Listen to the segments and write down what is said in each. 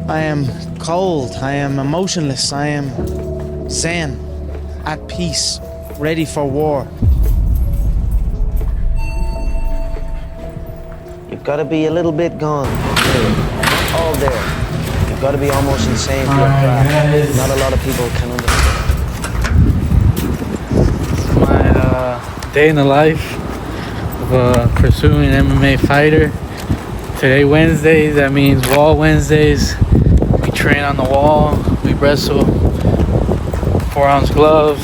I am cold, I am emotionless, I am zen, at peace, ready for war. You've got to be a little bit gone, not all there. You've got to be almost insane for your craft. Not a lot of people can understand. My day in the life of pursuing an MMA fighter. Today, Wednesdays, that means wall Wednesdays. We train on the wall, we wrestle, 4-ounce gloves.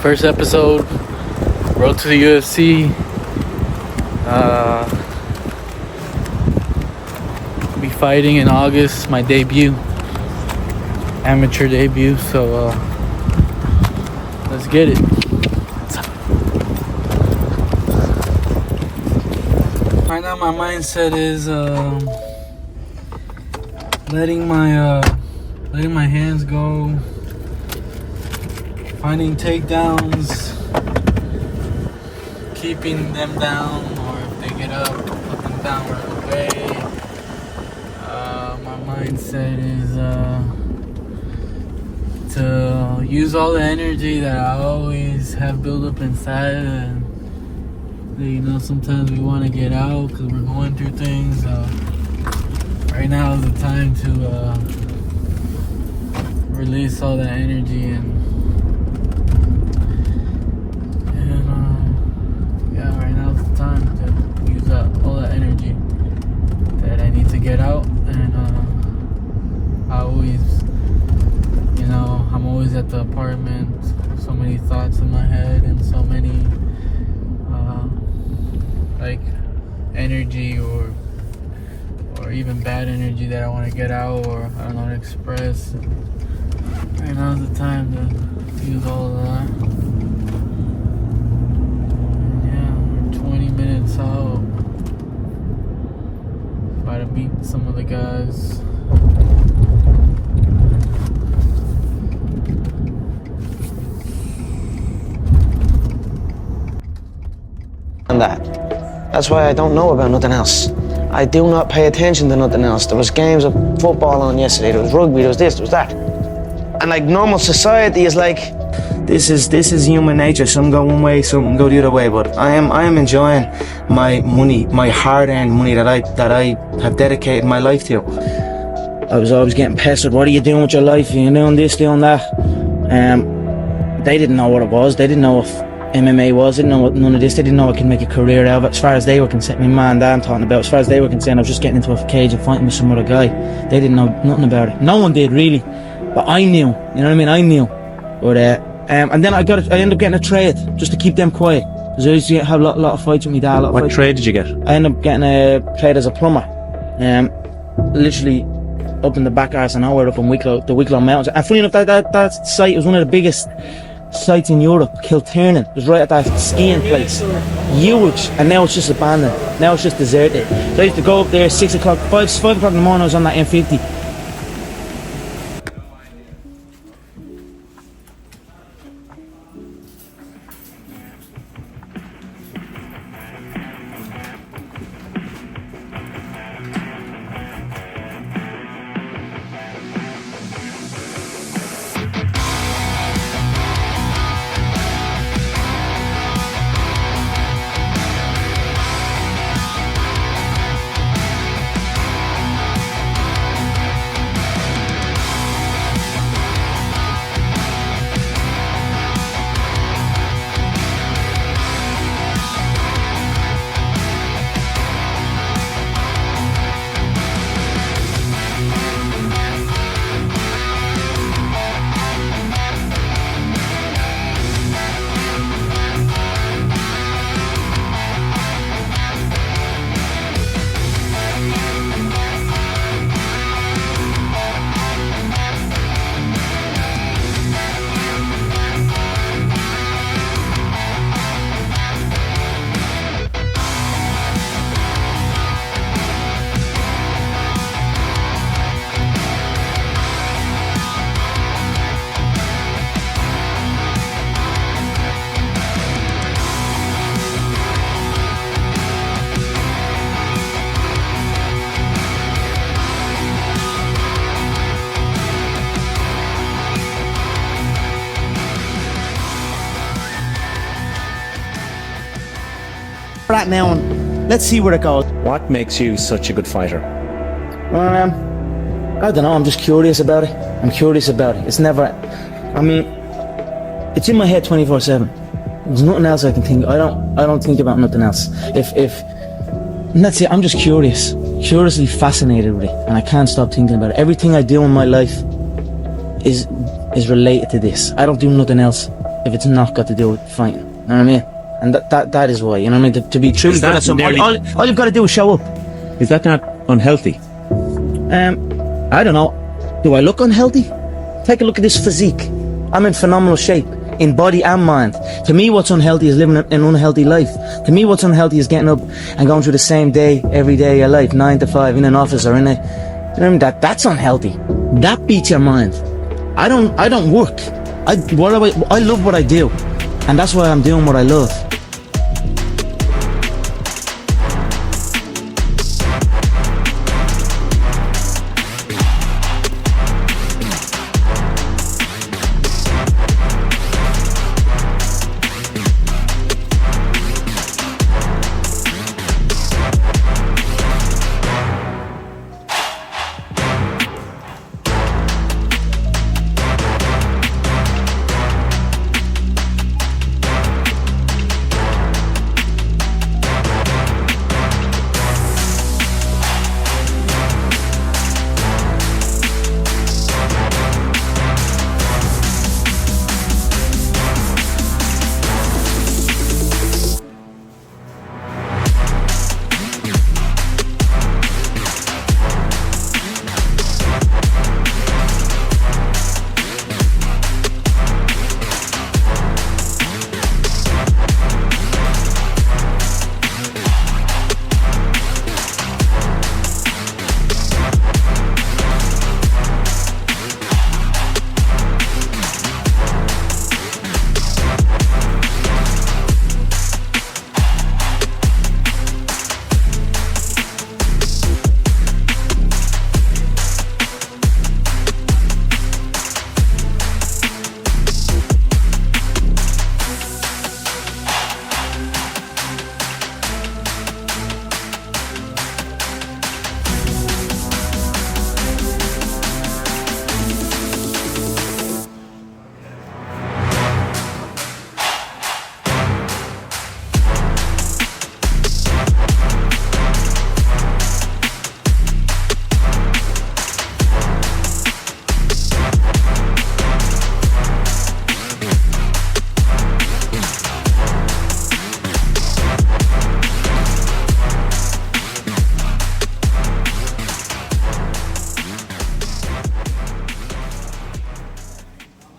First episode, road to the UFC. Be fighting in August, my debut, amateur debut, so let's get it. Right now my mindset is letting my hands go, finding takedowns, keeping them down, or if they get up, put them down right away. My mindset is to use all the energy that I always have built up inside, and you know, sometimes we want to get out because we're going through things. Right now is the time to release all that energy and yeah, right now is the time to use all that energy that I need to get out. And I always, you know, I'm always at the apartment, so many thoughts in my head and so many like energy or even bad energy that I want to get out, or I don't know how to express. Right now is the time to use all of that. And yeah, we're 20 minutes out. About to beat some of the guys. And that's why I don't know about nothing else. I do not pay attention to nothing else. There was games of football on yesterday, there was rugby, there was this, there was that. And like normal society is like, this is human nature. Some go one way, some go the other way. But I am enjoying my money, my hard-earned money that I have dedicated my life to. I was always getting pestered. What are you doing with your life? You're doing this, doing that. They didn't know what it was. They didn't know if MMA was. They didn't know what none of this. They didn't know I could make a career out of it. As far as they were concerned, my man and dad talking about. As far as they were concerned, I was just getting into a cage and fighting with some other guy. They didn't know nothing about it. No one did really, but I knew. You know what I mean? I knew. But and then I ended up getting a trade just to keep them quiet. Because I used to have a lot of fights with my dad. What trade did you get? I ended up getting a trade as a plumber. Literally up in the back arse of nowhere, up in the Wicklow Mountains. And funny enough, that site was one of the biggest sites in Europe. Kilternan. It was right at that skiing place. Huge. And now it's just abandoned. Now it's just deserted. So I used to go up there 6 o'clock, 5 o'clock in the morning. I was on that M50. that now and let's see where it goes. What makes you such a good fighter? I don't know, I'm just curious about it. I'm curious about it. It's never, I mean, it's in my head 24/7. There's nothing else I can think. I don't think about nothing else. And that's it. I'm just curiously fascinated with it, and I can't stop thinking about it. Everything I do in my life is related to this. I don't do nothing else if it's not got to do with fighting. You know what I mean? And that is why. You know what I mean? To be truly good at something, all you've got to do is show up. Is that not unhealthy? I don't know. Do I look unhealthy? Take a look at this physique. I'm in phenomenal shape, in body and mind. To me, what's unhealthy is living an unhealthy life. To me, what's unhealthy is getting up and going through the same day every day of your life, 9 to 5, in an office or in a. You know what I mean? That's unhealthy. That beats your mind. I don't work. I love what I do, and that's why I'm doing what I love.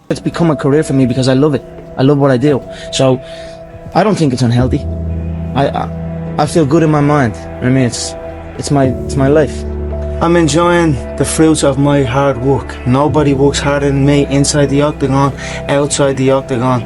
It's become a career for me because I love it. I love what I do. So I don't think it's unhealthy. I feel good in my mind. I mean, it's my life. I'm enjoying the fruits of my hard work. Nobody works harder than me inside the octagon, outside the octagon.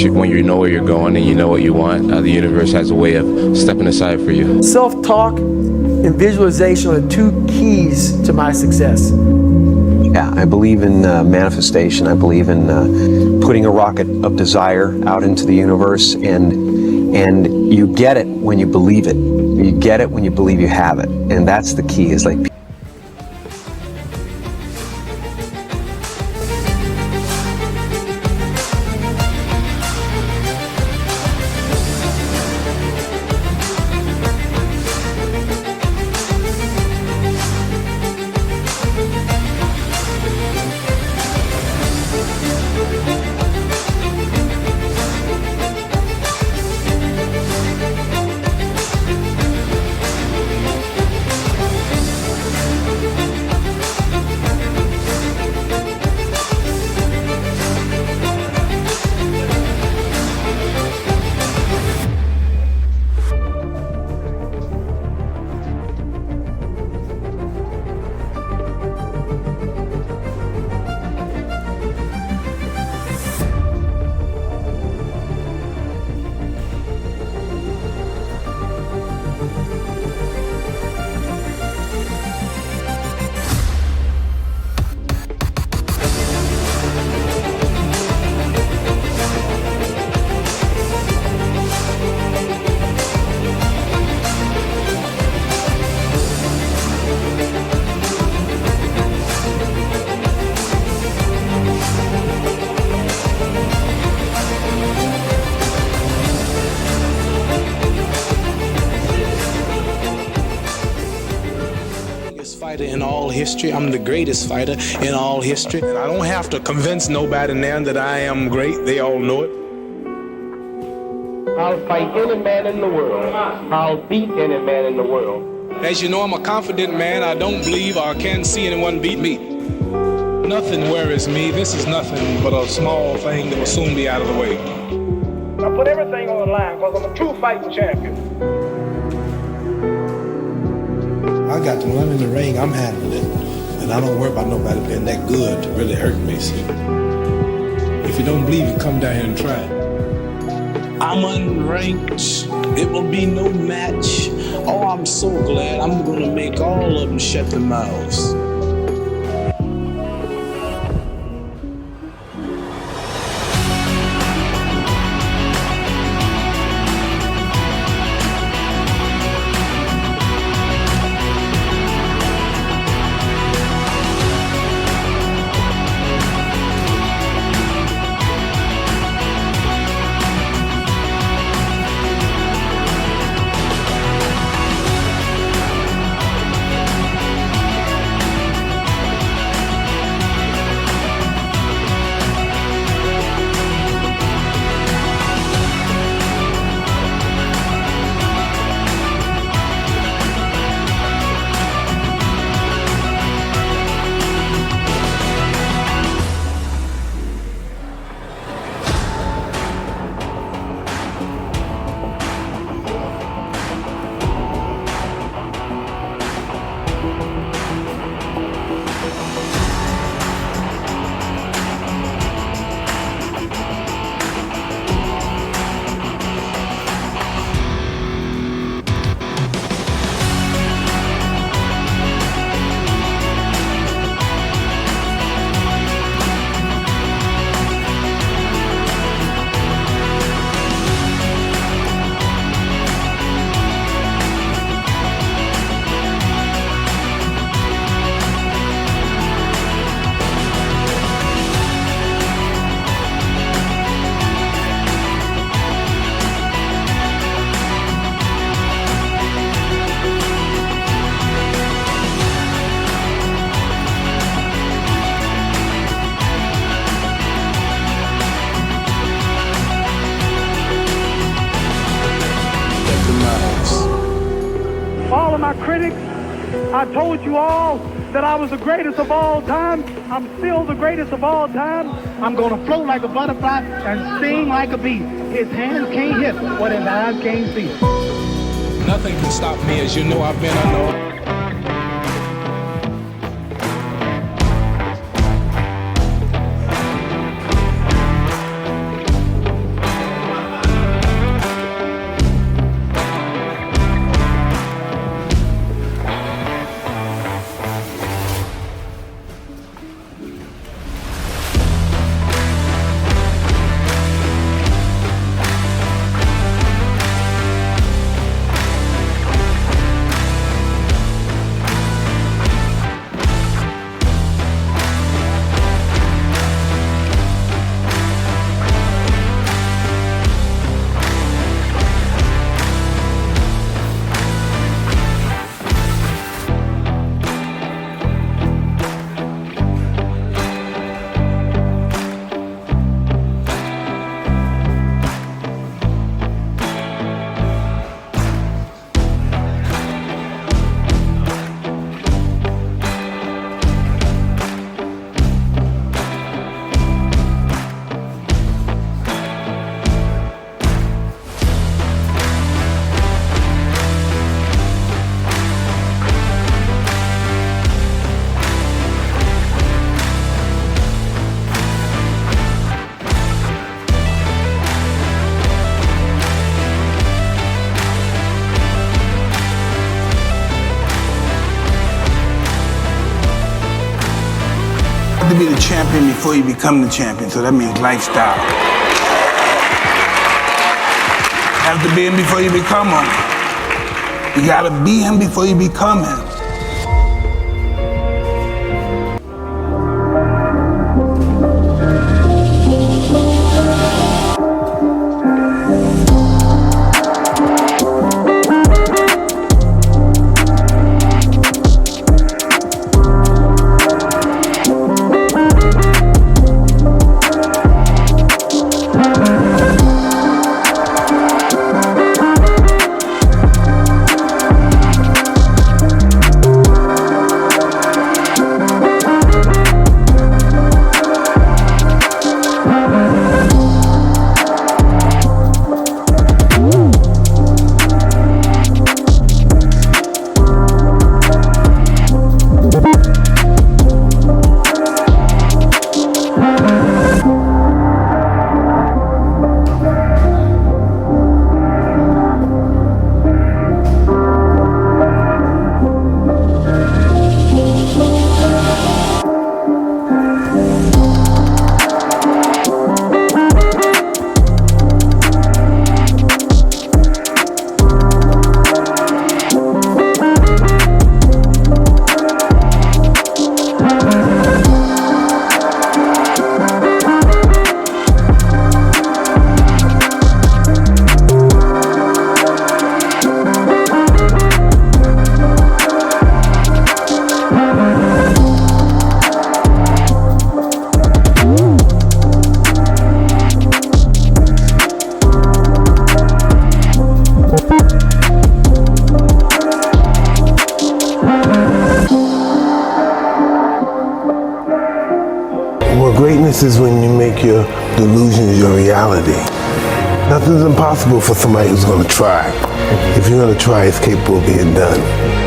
when you know where you're going and you know what you want, the universe has a way of stepping aside for you. Self-talk and visualization are the two keys to my success. Yeah, I believe in manifestation. I believe in putting a rocket of desire out into the universe, and you get it when you believe it. You get it when you believe you have it, and that's the key. Is like. Fighter in all history. I'm the greatest fighter in all history. And I don't have to convince nobody now that I am great. They all know it. I'll fight any man in the world. I'll beat any man in the world. As you know, I'm a confident man. I don't believe or can see anyone beat me. Nothing worries me. This is nothing but a small thing that will soon be out of the way. I put everything on the line because I'm a true fighting champion. I got to, when I'm in the ring, I'm handling it. And I don't worry about nobody being that good to really hurt me, see. If you don't believe it, come down here and try it. I'm unranked. It will be no match. Oh, I'm so glad. I'm going to make all of them shut their mouths. All of my critics, I told you all that I was the greatest of all time. I'm still the greatest of all time. I'm going to float like a butterfly and sting like a bee. His hands can't hit what his eyes can't see. Nothing can stop me. As you know, I've been under be the champion before you become the champion, so that means lifestyle. You have to be him before you become him. You gotta be him before you become him. Greatness is when you make your delusions your reality. Nothing's impossible for somebody who's going to try. If you're going to try, it's capable of being done.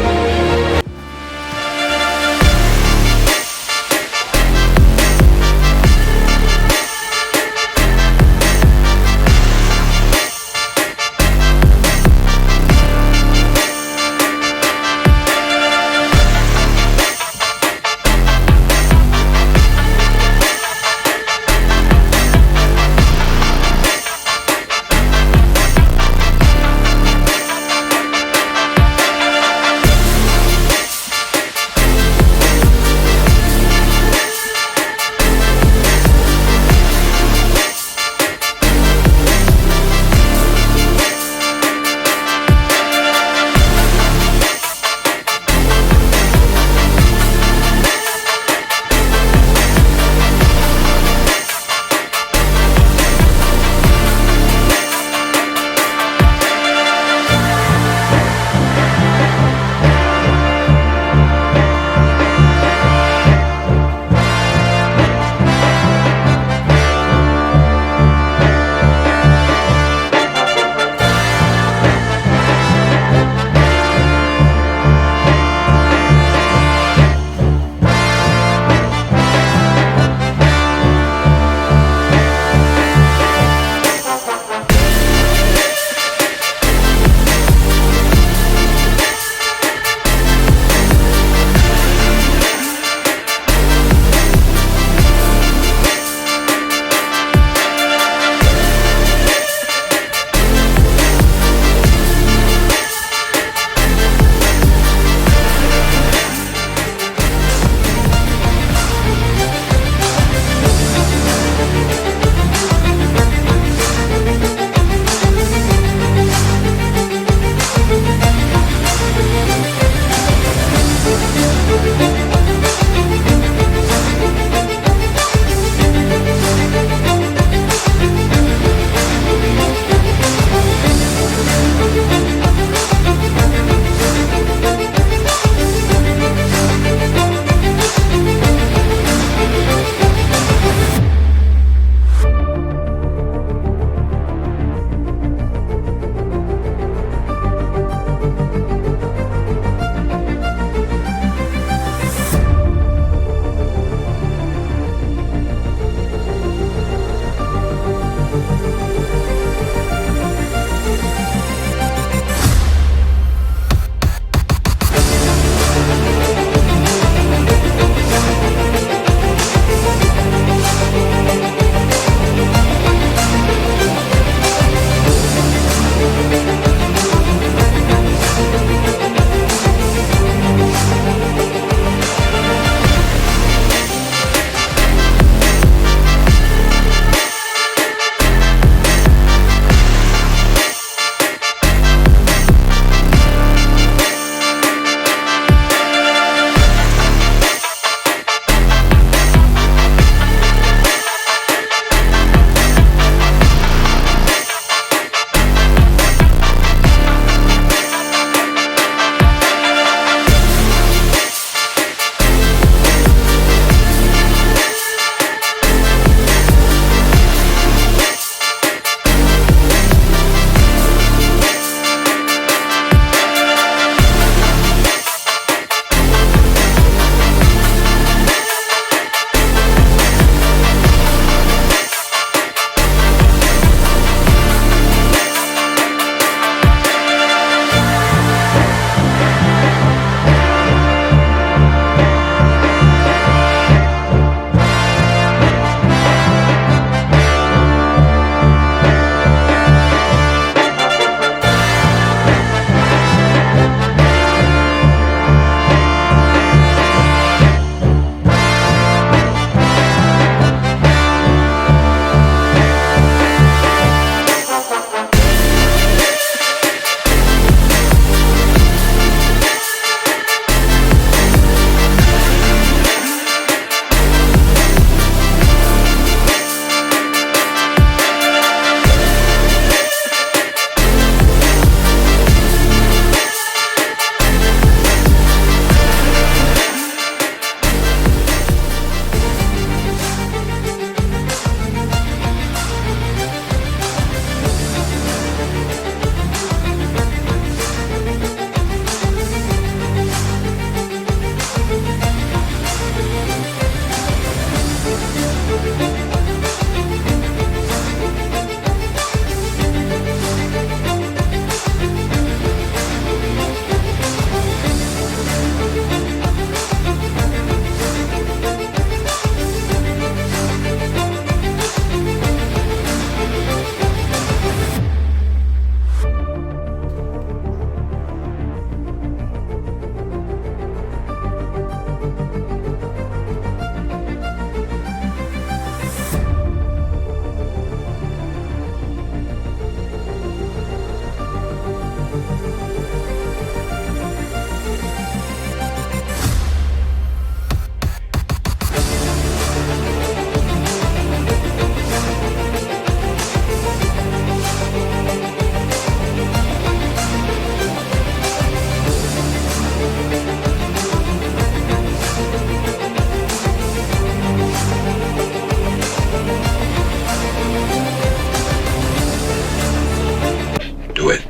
Do it.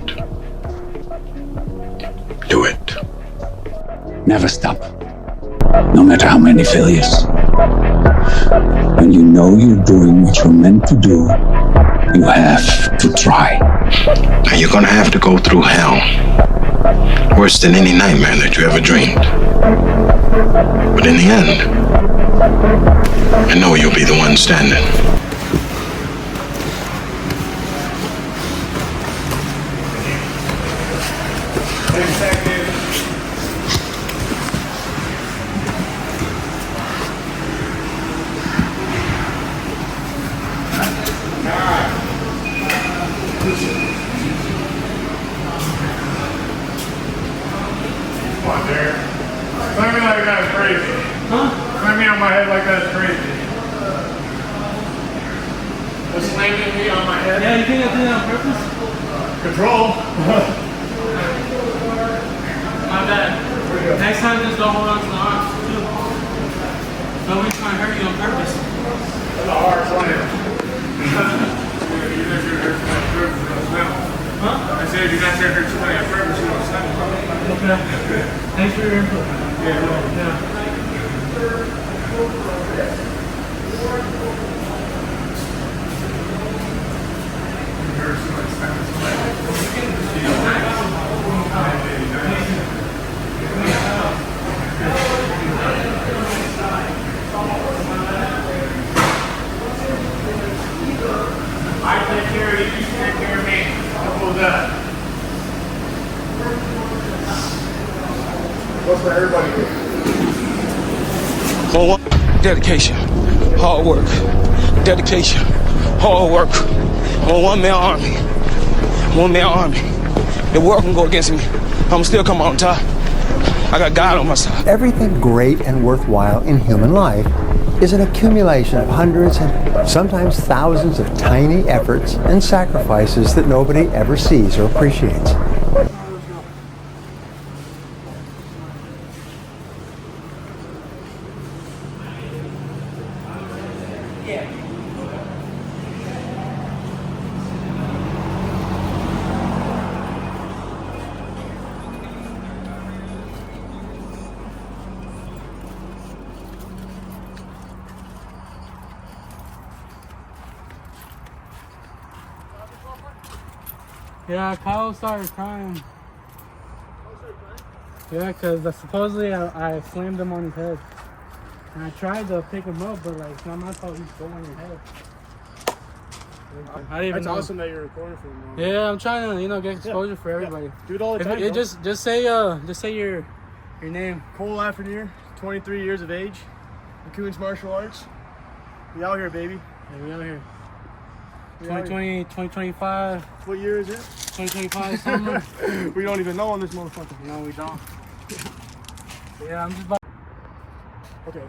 Do it. Never stop. No matter how many failures. When you know you're doing what you're meant to do, you have to try. And you're gonna have to go through hell. Worse than any nightmare that you ever dreamed. But in the end, I know you'll be the one standing. Come on, Derek. Slam me like that is crazy. Huh? Slam me on my head like that is crazy. Just slamming me on my head? Yeah, you think I did that on purpose? Control. My bad. Next time, just don't hold on to the arms, too. Nobody's trying to hurt you on purpose. That's a hard slam. Huh? I said if you're not trying to hurt somebody on purpose, you don't slam them. Okay. Thanks for your input. Yeah. I take care of you, you take care of me. Simple as that. What's for everybody here? Dedication, hard work. Dedication, hard work. I'm a one-man army. One-man army. The world can go against me. I'm still come on top. I got God on my side. Everything great and worthwhile in human life is an accumulation of hundreds and sometimes thousands of tiny efforts and sacrifices that nobody ever sees or appreciates. Yeah, Kyle started crying. Yeah, because supposedly I slammed him on his head. And I tried to pick him up, but like, it's not my fault he's going on your head. I didn't even That's know. awesome that you're recording for him. Yeah, I'm trying to, get exposure for everybody. Yeah. Do it all the time. Just say your name. Cole Lafreniere, 23 years of age, McCune's martial arts. We out here, baby. Yeah, we out here. 2020, 2025. What year is it? 2025 summer. We don't even know on this motherfucker. No, we don't. Yeah, I'm just about. Okay,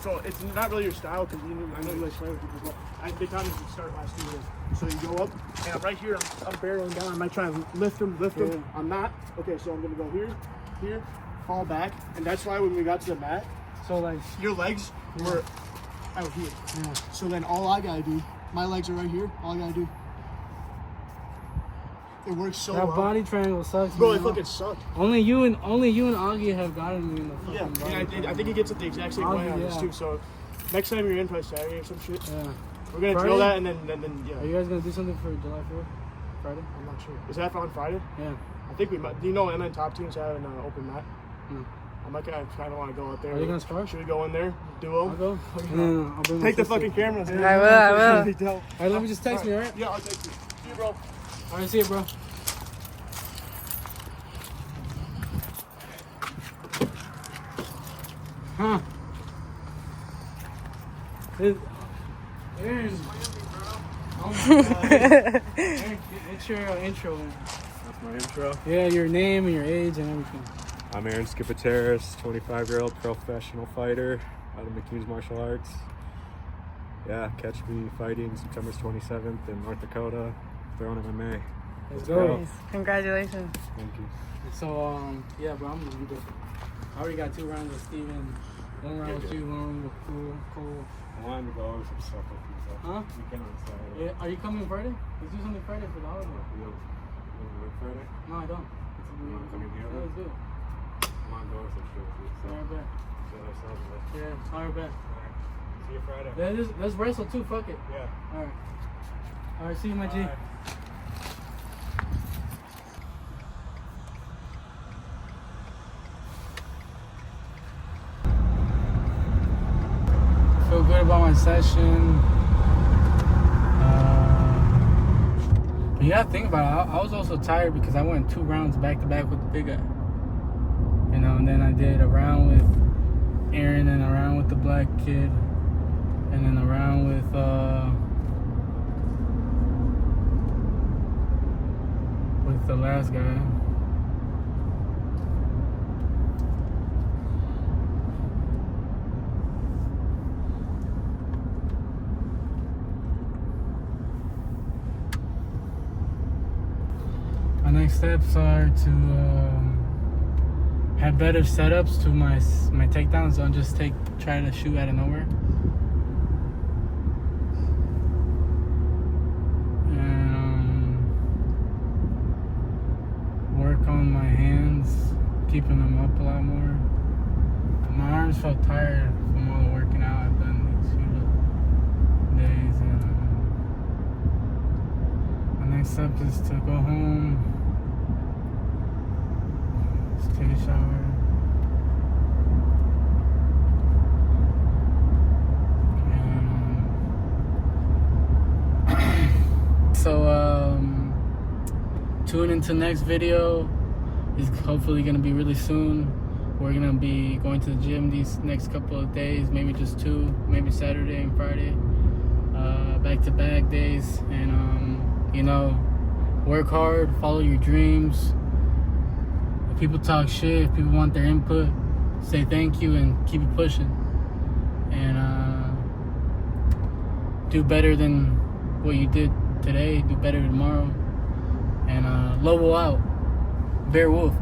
so it's not really your style because I know you like slam with people, but they taught me to start last 2 years. So you go up, and right here, I'm barreling down. I might try to lift him. Yeah. I'm not. Okay, so I'm gonna go here, fall back, and that's why when we got to the mat, so like your legs were out here. Yeah. So then all I gotta do, my legs are right here. All I gotta do. It works so well. That body triangle sucks. Bro, man. it fucking sucked. Only you and Augie have gotten me in the fucking body. Yeah, I think he gets it the exact same way on this too. So next time you're in, probably Saturday or some shit. Yeah. We're gonna drill that and then yeah. Are you guys gonna do something for July 4th? Friday? I'm not sure. Is that on Friday? Yeah. I think we might. Do you know Emma and Top Team's having an open mat? No. I kind of want to go out there. Are you gonna spar? Should we go in there? Duo? I'll go. I'll bring Take the fucking cameras. I will. All right, let me just text me, all right? Yeah, I'll text you. See you, bro. All right, see you, bro. Huh? Aaron. Oh my God. Aaron, it's your intro. That's my intro? Yeah, your name and your age and everything. I'm Aaron Skipateris, 25-year-old professional fighter out of McCune's Martial Arts. Yeah, catch me fighting September 27th in North Dakota, throwing MMA. Let's go. Nice. Congratulations. Thank you. So, yeah, bro, I'm gonna be good. I already got 2 rounds with Steven One round with you, one round with Cole. I wanted to go over some stuff with you. So Huh? weekend on Saturday. Yeah, are you coming Friday? Let's do something Friday for the holiday. You don't work Friday? No, I don't. It's a You want to come in here? Yeah, let's do it. I want to go over some shit with you. So Alright, bet. shit ourselves with. Yeah, alright, bet. Alright. See you Friday. Let's wrestle too, fuck it. Yeah. Alright. Alright, see you, my G. Bye. Feel good about my session. But you gotta think about it. I was also tired because I went 2 rounds back to back with the big guy. You know, and then I did a round with Aaron and a round with the black kid. And then a round with the last guy. My next steps are to have better setups to my takedowns. Don't just try to shoot out of nowhere. And work on my hands, keeping them up a lot more. My arms felt tired from all the working out I've done these few days. And my next step is to go home. Take a shower. So tune into next video. Is hopefully gonna be really soon. We're gonna be going to the gym these next couple of days, maybe just 2, maybe Saturday and Friday, back-to-back days. And you know, work hard, follow your dreams. If people talk shit, if people want their input, say thank you and keep it pushing. And do better than what you did today, do better tomorrow. And Lobo out. BearWolf.